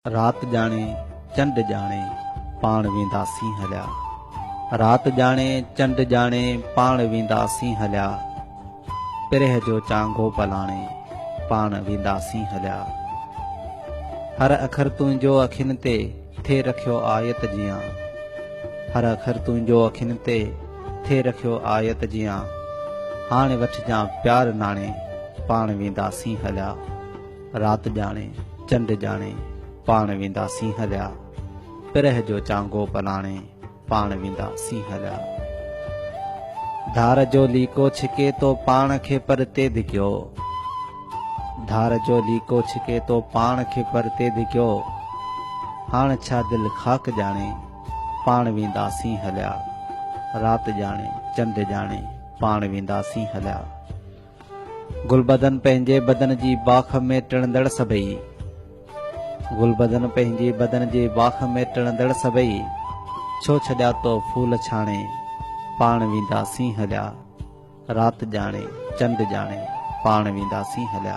रात जाने चंड जाने पाण वेंदासीं हलिया। रात जाने चंड जाने पाण वेंदासीं हलिया। पिरह जो चांगो पलाणे पाण वेंदासीं हलिया। हर अखर तुंहिंजो अखियुनि ते थे रखियो आयत जियां। हर अखर तुंहिंजो अखियुनि ते थे रखियो आयत जियां। हाणे वठिजां प्यार नाणे पाण वेंदासीं हलिया। रात जाने चंड जाने पाण वेंदासीं हलिया। पिरह जो चांगो पलाणे पाण वेंदासीं हलिया। धार जो लीको छिके तो पाण खे परते धिकियो। धार जो लीको छिके तो पाण खे परते धिकियो। हाणे छा दिलि ख़ाक जाने पाण वेंदासीं हलिया। रात जाने चंड जाने पाण वेंदासीं हलिया। गुलबदन पंहिंजे बदन जी बाख में टिणंदड़ सभई। गुलबदन पंहिंजे बदन जे बाख में टिणंदड़ सभई। छो छॾिया तो फूल छाणे पाण वेंदासीं हलिया। रात जाने चंड जाने पाण वेंदासीं हलिया।